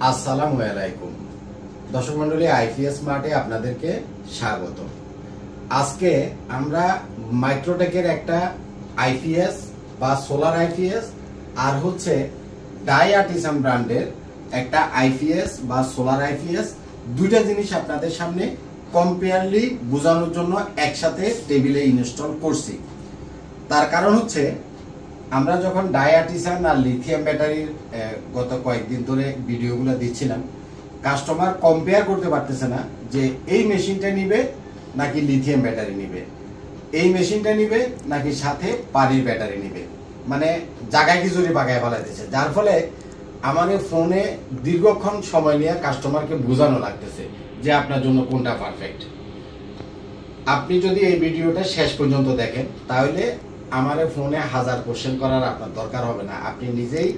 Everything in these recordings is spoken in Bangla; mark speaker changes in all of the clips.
Speaker 1: আসসালামু আলাইকুম দর্শক মণ্ডলী, আইপিএস মার্টে আপনাদেরকে স্বাগত। আজকে আমরা মাইক্রোটেকের একটা আইপিএস বা সোলার আইপিএস আর হচ্ছে ডাই আর্টিসান ব্র্যান্ডের একটা আইপিএস বা সোলার আইপিএস, দুইটা জিনিস আপনাদের সামনে কম্পেয়ারলি বোঝানোর জন্য একসাথে টেবিলে ইনস্টল করছি। তার কারণ হচ্ছে আমরা যখন ডাই আর্টিসান আর লিথিয়াম ব্যাটারির গত কয়েকদিন ধরে ভিডিওগুলো দিচ্ছিলাম, কাস্টমার কম্পেয়ার করতে পারতেছে না যে এই মেশিনটা নিবে নাকি লিথিয়াম ব্যাটারি নিবে, এই মেশিনটা নিবে নাকি সাথে পানির ব্যাটারি নিবে, মানে জায়গায় খিচুড়ি পাকায় ফেলাইতেছে। যার ফলে আমাদের ফোনে দীর্ঘক্ষণ সময় নিয়ে কাস্টমারকে বোঝানো লাগতেছে যে আপনার জন্য কোনটা পারফেক্ট। আপনি যদি এই ভিডিওটা শেষ পর্যন্ত দেখেন তাহলে আমার ফোনে হাজার কোশ্চেন করার আপনার দরকার হবে না। আপনি নিজেই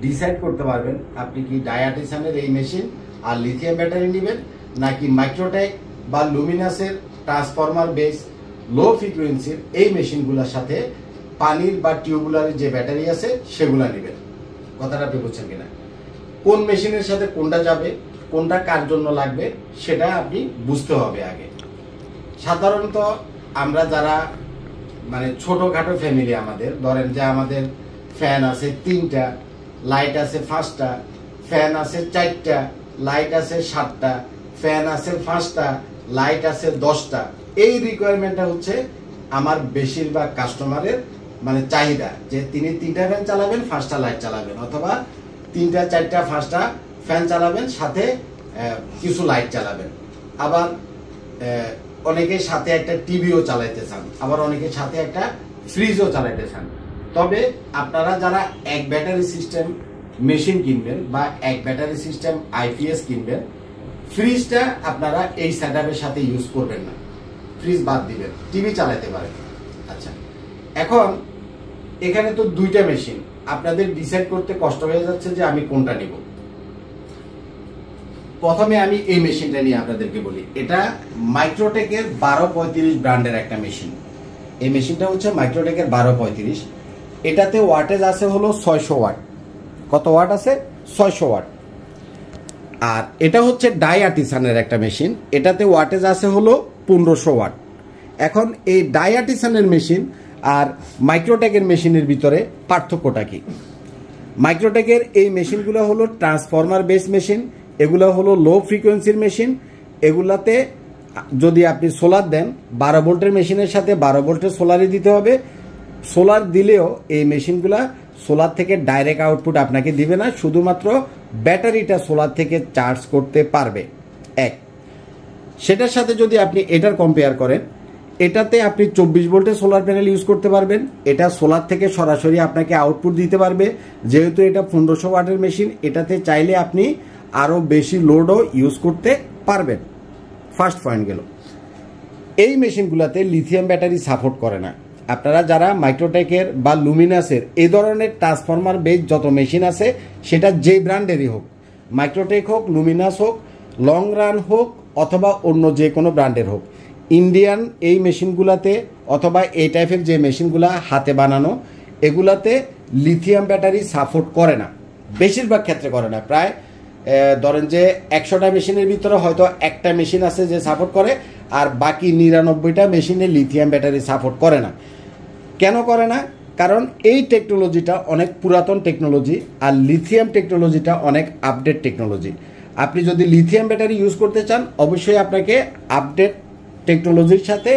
Speaker 1: ডিসাইড করতে পারবেন আপনি কি ডাই আর্টিসানের এই মেশিন আর লিথিয়াম ব্যাটারি নেবেন নাকি মাইক্রোটেক বা লুমিনাসের ট্রান্সফরমার বেস লো ফ্রিকোয়েন্সির এই মেশিনগুলোর সাথে পানির বা টিউবুলারের যে ব্যাটারি আছে সেগুলো নেবেন। কথাটা আপনি বুঝছেন কিনা? কোন মেশিনের সাথে কোনটা যাবে, কোনটা কার জন্য লাগবে সেটা আপনি বুঝতে হবে আগে। সাধারণত আমরা যারা মানে ছোটখাটো ফ্যামিলি, আমাদের ধরেন যে আমাদের ফ্যান আছে 3টা, লাইট আছে 5টা, ফ্যান আছে 4টা, লাইট আছে 7টা, ফ্যান আছে 5টা, লাইট আছে 10টা। এই রিকোয়ারমেন্টটা হচ্ছে আমার বেশিরভাগ কাস্টমারের মানে চাহিদা, যে তিনি 3টা ফ্যান চালাবেন, 5টা লাইট চালাবেন, অথবা 3টা 4টা 5টা ফ্যান চালাবেন, সাথে কিছু লাইট চালাবেন। আবার অনেকের সাথে একটা টিভিও চালাইতে চান, আবার অনেকের সাথে একটা ফ্রিজও চালাইতে চান। তবে আপনারা যারা এক ব্যাটারি সিস্টেম মেশিন কিনবেন বা এক ব্যাটারি সিস্টেম আইপিএস কিনবেন, ফ্রিজটা আপনারা এই সেটআপের সাথে ইউজ করবেন না, ফ্রিজ বাদ দিবেন, টিভি চালাতে পারেন। আচ্ছা, এখন এখানে তো 2টা মেশিন, আপনাদের ডিসাইড করতে কষ্ট হয়ে যাচ্ছে যে আমি কোনটা নিব। প্রথমে আমি এই মেশিনটা নিয়ে আপনাদেরকে বলি। এটা মাইক্রোটেকের 1235 ব্র্যান্ডের একটা মেশিন। এই মেশিনটা হচ্ছে মাইক্রোটেকের 1235। এটাতে ওয়াটেজ আছে হলো 600 ওয়াট। কত ওয়াট আছে? 600 ওয়াট। আর এটা হচ্ছে ডাই আর্টিসানের একটা মেশিন, এটাতে ওয়াটেজ আছে হলো 1500 ওয়াট। এখন এই ডাই আর্টিসানের মেশিন আর মাইক্রোটেকের মেশিনের ভিতরে পার্থক্যটা কি? মাইক্রোটেকের এই মেশিনগুলো হলো ট্রান্সফরমার বেস মেশিন, এগুলো হলো লো ফ্রিকোয়েন্সির মেশিন। এগুলাতে যদি আপনি সোলার দেন, 12 ভোল্টের মেশিনের সাথে 12 ভোল্টের সোলারই দিতে হবে। সোলার দিলেও এই মেশিনগুলা সোলার থেকে ডাইরেক্ট আউটপুট আপনাকে দিবে না, শুধুমাত্র ব্যাটারিটা সোলার থেকে চার্জ করতে পারবে। এক, সেটার সাথে যদি আপনি এটার কম্পেয়ার করেন, এটাতে আপনি 24 ভোল্টের সোলার প্যানেল ইউজ করতে পারবেন। এটা সোলার থেকে সরাসরি আপনাকে আউটপুট দিতে পারবে। যেহেতু এটা 1500 ওয়াটের মেশিন, এটাতে চাইলে আপনি আরও বেশি লোডও ইউজ করতে পারবেন। ফার্স্ট পয়েন্ট গেল। এই মেশিনগুলোতে লিথিয়াম ব্যাটারি সাপোর্ট করে না। আপনারা যারা মাইক্রোটেকের বা লুমিনাসের এই ধরনের ট্রান্সফরমার বেস যত মেশিন আছে, সেটা যে ব্র্যান্ডেরই হোক, মাইক্রোটেক হোক, লুমিনাস হোক, লং রান হোক, অথবা অন্য যে কোনো ব্র্যান্ডের হোক, ইন্ডিয়ান এই মেশিনগুলোতে অথবা এই টাইপের যে মেশিনগুলো হাতে বানানো, এগুলাতে লিথিয়াম ব্যাটারি সাপোর্ট করে না, বেশিরভাগ ক্ষেত্রে করে না। প্রায় ধরেন যে 100টা মেশিনের ভিতরে হয়তো একটা মেশিন আছে যে সাপোর্ট করে, আর বাকি 99টা মেশিনে লিথিয়াম ব্যাটারি সাপোর্ট করে না। কেন করে না? কারণ এই টেকনোলজিটা অনেক পুরাতন টেকনোলজি, আর লিথিয়াম টেকনোলজিটা অনেক আপডেট টেকনোলজি। আপনি যদি লিথিয়াম ব্যাটারি ইউজ করতে চান, অবশ্যই আপনাকে আপডেট টেকনোলজির সাথে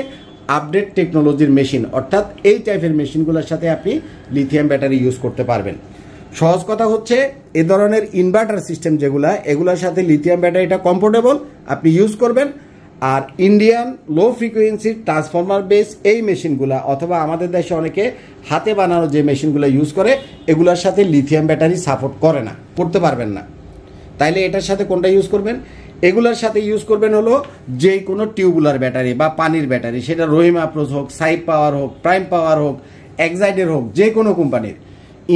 Speaker 1: আপডেট টেকনোলজির মেশিন, অর্থাৎ এই টাইপের মেশিনগুলোর সাথে আপনি লিথিয়াম ব্যাটারি ইউজ করতে পারবেন। সহজ কথা হচ্ছে, এ ধরনের ইনভার্টার সিস্টেম যেগুলা, এগুলোর সাথে লিথিয়াম ব্যাটারিটা কমফোর্টেবল, আপনি ইউজ করবেন। আর ইন্ডিয়ান লো ফ্রিকোয়েন্সির ট্রান্সফরমার বেস এই মেশিনগুলা, অথবা আমাদের দেশে অনেকে হাতে বানানো যে মেশিনগুলো ইউজ করে, এগুলোর সাথে লিথিয়াম ব্যাটারি সাপোর্ট করে না, করতে পারবেন না। তাইলে এটার সাথে কোনটা ইউজ করবেন? এগুলোর সাথে ইউজ করবেন হলো যে কোনো টিউবুলার ব্যাটারি বা পানির ব্যাটারি, সেটা রহিম আপ্রোচ হোক, সাইপ পাওয়ার হোক, প্রাইম পাওয়ার হোক, এক্সাইডের হোক, যে কোনো কোম্পানির।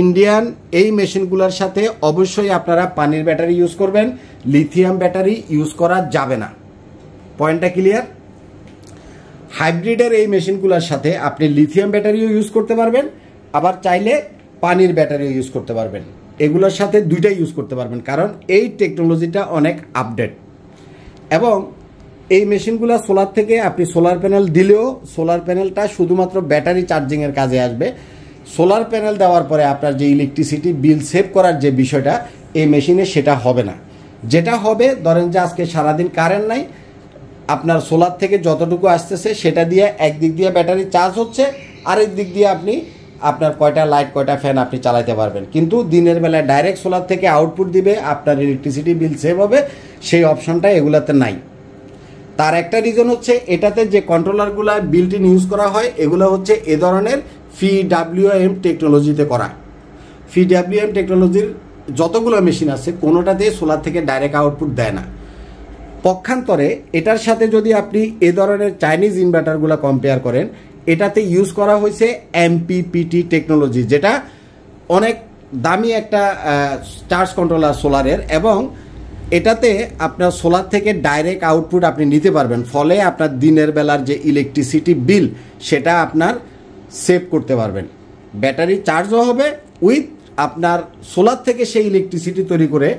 Speaker 1: ইন্ডিয়ান এই মেশিনগুলোর সাথে অবশ্যই আপনারা পানির ব্যাটারি ইউজ করবেন, লিথিয়াম ব্যাটারি ইউজ করা যাবে না। পয়েন্টটা ক্লিয়ার? হাইব্রিডের এই মেশিনগুলোর সাথে আপনি লিথিয়াম ব্যাটারিও ইউজ করতে পারবেন, আবার চাইলে পানির ব্যাটারিও ইউজ করতে পারবেন। এগুলোর সাথে দুইটাই ইউজ করতে পারবেন, কারণ এই টেকনোলজিটা অনেক আপডেট। এবং এই মেশিনগুলো সোলার থেকে আপনি সোলার প্যানেল দিলেও সোলার প্যানেলটা শুধুমাত্র ব্যাটারি চার্জিংয়ের কাজে আসবে। সোলার প্যানেল দেওয়ার পরে আপনার যে ইলেকট্রিসিটি বিল সেভ করার যে বিষয়টা এই মেশিনে সেটা হবে না। যেটা হবে, ধরেন যে আজকে সারাদিন কারেন্ট নাই, আপনার সোলার থেকে যতটুকু আসতেছে সেটা দিয়ে একদিক দিয়ে ব্যাটারি চার্জ হচ্ছে, আরেক দিক দিয়ে আপনি আপনার কয়টা লাইট কয়টা ফ্যান আপনি চালাতে পারবেন। কিন্তু দিনের বেলায় ডাইরেক্ট সোলার থেকে আউটপুট দিবে, আপনার ইলেকট্রিসিটি বিল সেভ হবে, সেই অপশনটা এগুলাতে নাই। তার একটা রিজন হচ্ছে এটাতে যে কন্ট্রোলারগুলো বিল্ট ইন ইউজ করা হয় এগুলো হচ্ছে এ ধরনের FWM টেকনোলজিতে করা। FWM টেকনোলজির যতগুলো মেশিন আছে কোনোটাতে সোলার থেকে ডাইরেক্ট আউটপুট দেয় না। পক্ষান্তরে এটার সাথে যদি আপনি এ ধরনের চাইনিজ ইনভার্টারগুলো কম্পেয়ার করেন, এটাতে ইউজ করা হয়েছে MPPT টেকনোলজি, যেটা অনেক দামি একটা চার্জ কন্ট্রোলার সোলারের, এবং এটাতে আপনার সোলার থেকে ডাইরেক্ট আউটপুট আপনি নিতে পারবেন। ফলে আপনার দিনের বেলার যে ইলেকট্রিসিটি বিল সেটা আপনার সেভ করতে পারবেন। ব্যাটারি চার্জও হবে, উইথ আপনার সোলার থেকে সেই ইলেকট্রিসিটি তৈরি করে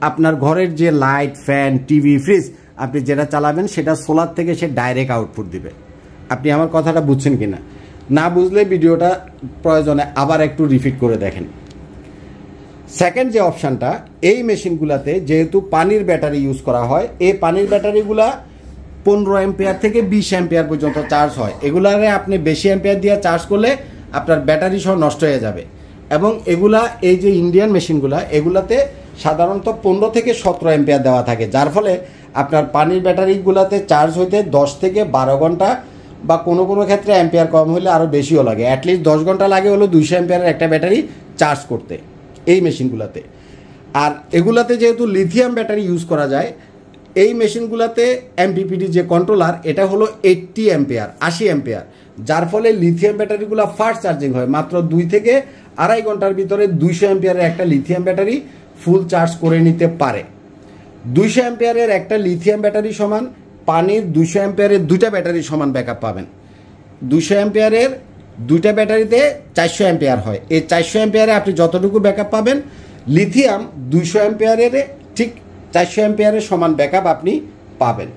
Speaker 1: আপনার ঘরের যে লাইট ফ্যান টিভি ফ্রিজ আপনি যেটা চালাবেন সেটা সোলার থেকে সে ডাইরেক্ট আউটপুট দিবে। আপনি আমার কথাটা বুঝছেন কি না? না বুঝলে ভিডিওটা প্রয়োজনে আবার একটু রিপিট করে দেখেন। সেকেন্ড যে অপশানটা, এই মেশিনগুলোতে যেহেতু পানির ব্যাটারি ইউজ করা হয়, এই পানির ব্যাটারিগুলা 15 অ্যাম্পিয়ার থেকে 20 অ্যাম্পিয়ার পর্যন্ত চার্জ হয়। এগুলারে আপনি বেশি অ্যাম্পিয়ার দিয়ে চার্জ করলে আপনার ব্যাটারি সহ নষ্ট হয়ে যাবে। এবং এগুলা এই যে ইন্ডিয়ান মেশিনগুলা এগুলাতে সাধারণত 15 থেকে 17 অ্যাম্পিয়ার দেওয়া থাকে, যার ফলে আপনার পানির ব্যাটারিগুলোতে চার্জ হইতে 10 থেকে 12 ঘন্টা বা কোনো কোনো ক্ষেত্রে অ্যাম্পিয়ার কম হলে আরও বেশিও লাগে, অ্যাটলিস্ট 10 ঘন্টা লাগে হলো 200 অ্যাম্পিয়ারের একটা ব্যাটারি চার্জ করতে এই মেশিনগুলোতে। আর এগুলাতে যেহেতু লিথিয়াম ব্যাটারি ইউজ করা যায়, এই মেশিনগুলোতে MPPT যে কন্ট্রোলার এটা হলো 80 অ্যাম্পিয়ার 80 অ্যাম্পিয়ার, যার ফলে লিথিয়াম ব্যাটারিগুলো ফাস্ট চার্জিং হয়। মাত্র 2 থেকে আড়াই ঘন্টার ভিতরে 200 অ্যাম্পিয়ারের একটা লিথিয়াম ব্যাটারি ফুল চার্জ করে নিতে পারে। 200 অ্যাম্পিয়ারের একটা লিথিয়াম ব্যাটারি সমান পানির 200 অ্যাম্পিয়ারের দুইটা ব্যাটারি সমান ব্যাকআপ পাবেন। 200 অ্যাম্পিয়ারের দুইটা ব্যাটারিতে 400 অ্যাম্পিয়ার হয়। এই 400 অ্যাম্পিয়ারে আপনি যতটুকু ব্যাকআপ পাবেন, লিথিয়াম 200 অ্যাম্পিয়ারের ঠিক 400 অ্যাম্পিয়ারের সমান ব্যাকআপ আপনি পাবেন।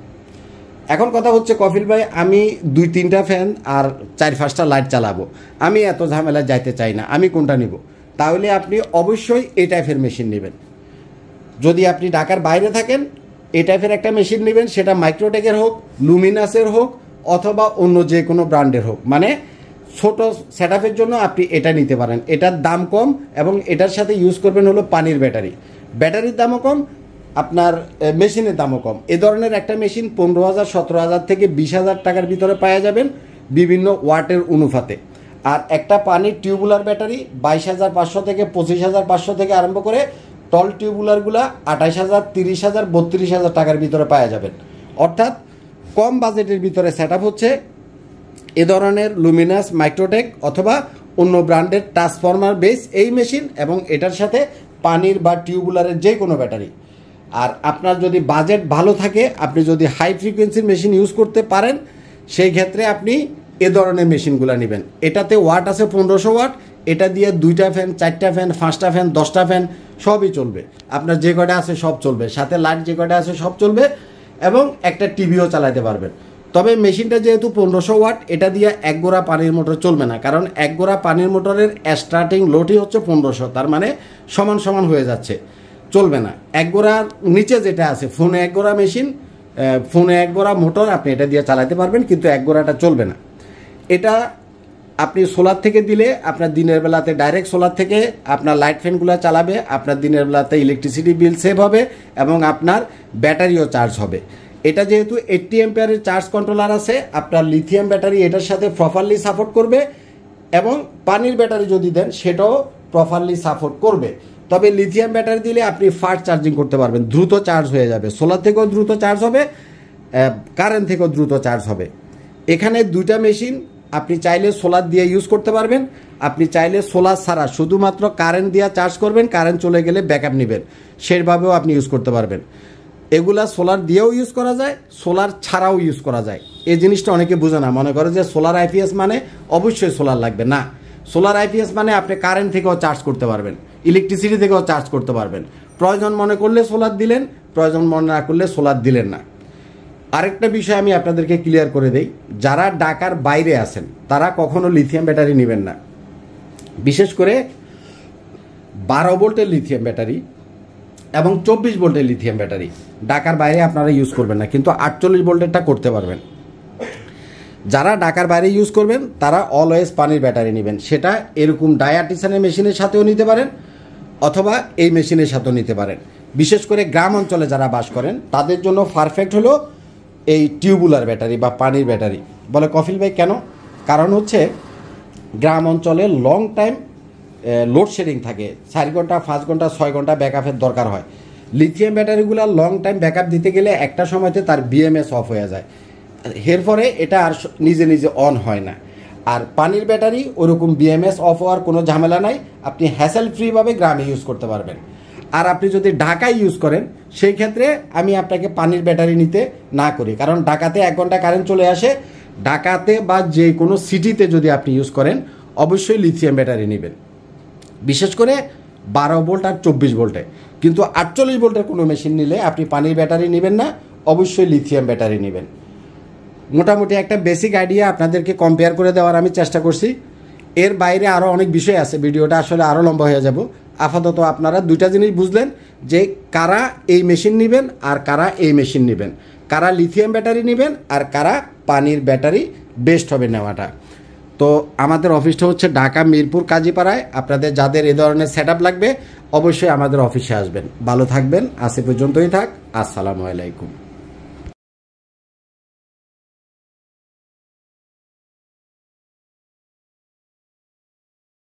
Speaker 1: এখন কথা হচ্ছে, কফিল ভাই আমি 2-3টা ফ্যান আর 4-5টা লাইট চালাবো, আমি এত ঝামেলা যাইতে চাই না, আমি কোনটা নিব? তাহলে আপনি অবশ্যই এই টাইপের মেশিন নেবেন। যদি আপনি ঢাকার বাইরে থাকেন এই টাইপের একটা মেশিন নেবেন, সেটা মাইক্রোটেকের হোক, লুমিনাসের হোক, অথবা অন্য যে কোনো ব্র্যান্ডের হোক। মানে ছোট সেটআপের জন্য আপনি এটা নিতে পারেন। এটার দাম কম এবং এটার সাথে ইউজ করবেন হলো পানির ব্যাটারি। ব্যাটারির দামও কম, আপনার মেশিনের দামও কম। এ ধরনের একটা মেশিন 15,000, 17,000 থেকে 20,000 টাকার ভিতরে পাওয়া যাবেন বিভিন্ন ওয়াটের অনুপাতে। আর একটা পানির টিউবুলার ব্যাটারি 22,500 থেকে 25,500 থেকে আরম্ভ করে টল টিউবুলারগুলা 28,000, 30,000, 32,000 টাকার ভিতরে পাওয়া যাবেন। অর্থাৎ কম বাজেটের ভিতরে সেটআপ হচ্ছে এ ধরনের লুমিনাস, মাইক্রোটেক অথবা অন্য ব্র্যান্ডের ট্রান্সফরমার বেস এই মেশিন, এবং এটার সাথে পানির বা টিউবুলারের যে কোনো ব্যাটারি। আর আপনার যদি বাজেট ভালো থাকে, আপনি যদি হাই ফ্রিকোয়েন্সির মেশিন ইউজ করতে পারেন, সেই ক্ষেত্রে আপনি এ ধরনের মেশিনগুলো নেবেন। এটাতে ওয়াট আছে 1500 ওয়াট, এটা দিয়ে 2টা ফ্যান, 4টা ফ্যান, 5টা ফ্যান, 10টা ফ্যান সবই চলবে। আপনার যে কয়টা আছে সব চলবে, সাথে লাইট যে কয়টা আছে সব চলবে, এবং একটা টিভিও চালাতে পারবেন। তবে মেশিনটা যেহেতু 1500 ওয়াট, এটা দিয়ে এক গোড়া পানির মোটর চলবে না, কারণ এক গোড়া পানির মোটরের স্টার্টিং লোডই হচ্ছে 1500, তার মানে সমান সমান হয়ে যাচ্ছে, চলবে না। এক গোড়ার নিচে যেটা আছে ফোনে এক গোড়া মেশিন, ফোনে এক গোড়া মোটর, আপনি এটা দিয়ে চালাতে পারবেন, কিন্তু এক গোড়াটা চলবে না। এটা আপনি সোলার থেকে দিলে আপনার দিনের বেলাতে ডাইরেক্ট সোলার থেকে আপনার লাইট ফ্যানগুলো চালাবে, আপনার দিনের বেলাতে ইলেকট্রিসিটি বিল সেভ হবে এবং আপনার ব্যাটারিও চার্জ হবে। এটা যেহেতু 80 অ্যাম্পিয়ারের চার্জ কন্ট্রোলার আছে, আপনার লিথিয়াম ব্যাটারি এটার সাথে প্রপারলি সাপোর্ট করবে, এবং পানির ব্যাটারি যদি দেন সেটাও প্রপারলি সাপোর্ট করবে। তবে লিথিয়াম ব্যাটারি দিলে আপনি ফাস্ট চার্জিং করতে পারবেন, দ্রুত চার্জ হয়ে যাবে। সোলার থেকেও দ্রুত চার্জ হবে, কারেন্ট থেকেও দ্রুত চার্জ হবে। এখানে 2টা মেশিন আপনি চাইলে সোলার দিয়ে ইউজ করতে পারবেন, আপনি চাইলে সোলার ছাড়া শুধুমাত্র কারেন্ট দিয়ে চার্জ করবেন, কারেন্ট চলে গেলে ব্যাকআপ নেবেন, সেভাবেও আপনি ইউজ করতে পারবেন। এগুলা সোলার দিয়েও ইউজ করা যায়, সোলার ছাড়াও ইউজ করা যায়। এই জিনিসটা অনেকে বোঝে না, মনে করে যে সোলার IPS মানে অবশ্যই সোলার লাগবে। না, সোলার আইপিএস মানে আপনি কারেন্ট থেকেও চার্জ করতে পারবেন, ইলেকট্রিসিটি থেকেও চার্জ করতে পারবেন। প্রয়োজন মনে করলে সোলার দিলেন, প্রয়োজন মনে না করলে সোলার দিলেন না। আরেকটা বিষয় আমি আপনাদেরকে ক্লিয়ার করে দেই, যারা ঢাকার বাইরে আছেন তারা কখনো লিথিয়াম ব্যাটারি নেবেন না। বিশেষ করে 12 ভোল্টের লিথিয়াম ব্যাটারি এবং 24 ভোল্টের লিথিয়াম ব্যাটারি ঢাকার বাইরে আপনারা ইউজ করবেন না, কিন্তু 48 ভোল্টেরটা করতে পারবেন। যারা ঢাকার বাইরে ইউজ করবেন তারা অলওয়েজ পানির ব্যাটারি নেবেন, সেটা এরকম ডায়াটিসানের মেশিনের সাথেও নিতে পারেন অথবা এই মেশিনের সাথেও নিতে পারেন। বিশেষ করে গ্রাম অঞ্চলে যারা বাস করেন তাদের জন্য পারফেক্ট হলো এই টিউবুলার ব্যাটারি বা পানির ব্যাটারি। বলে কফিল ভাই কেন? কারণ হচ্ছে গ্রাম অঞ্চলে লং টাইম লোডশেডিং থাকে, 4 ঘন্টা 5 ঘন্টা 6 ঘন্টা ব্যাকআপের দরকার হয়। লিথিয়াম ব্যাটারিগুলো লং টাইম ব্যাকআপ দিতে গেলে একটা সময়তে তার বিএমএস অফ হয়ে যায়, এর ফলে এটা আর নিজে নিজে অন হয় না। আর পানির ব্যাটারি ওরকম বিএমএস অফ হওয়ার কোনো ঝামেলা নাই, আপনি হ্যাসেল ফ্রিভাবে গ্রামে ইউজ করতে পারবেন। আর আপনি যদি ঢাকায় ইউজ করেন সেই ক্ষেত্রে আমি আপনাকে পানির ব্যাটারি নিতে না করি, কারণ ঢাকাতে 1 ঘন্টা কারেন্ট চলে আসে। ঢাকাতে বা যে কোনো সিটিতে যদি আপনি ইউজ করেন অবশ্যই লিথিয়াম ব্যাটারি নেবেন, বিশেষ করে 12 ভোল্ট আর 24 ভোল্টে। কিন্তু 48 ভোল্টের কোনো মেশিন নিলে আপনি পানির ব্যাটারি নেবেন না, অবশ্যই লিথিয়াম ব্যাটারি নেবেন। মোটামুটি একটা বেসিক আইডিয়া আপনাদেরকে কম্পেয়ার করে দেওয়ার আমি চেষ্টা করছি। এর বাইরে আরও অনেক বিষয় আছে, ভিডিওটা আসলে আরও লম্বা হয়ে যাব। আপাতত আপনারা 2টা জিনিস বুঝলেন যে কারা এই মেশিন নেবেন আর কারা এই মেশিন নেবেন, কারা লিথিয়াম ব্যাটারি নেবেন আর কারা পানির ব্যাটারি বেস্ট হবে নেওয়াটা। তো আমাদের অফিসটা হচ্ছে ঢাকা মিরপুর কাজীপাড়ায়। আপনাদের যাদের এ ধরনের সেটআপ লাগবে অবশ্যই আমাদের অফিসে আসবেন। ভালো থাকবেন, আজ এ পর্যন্তই থাক। আসসালামু আলাইকুম।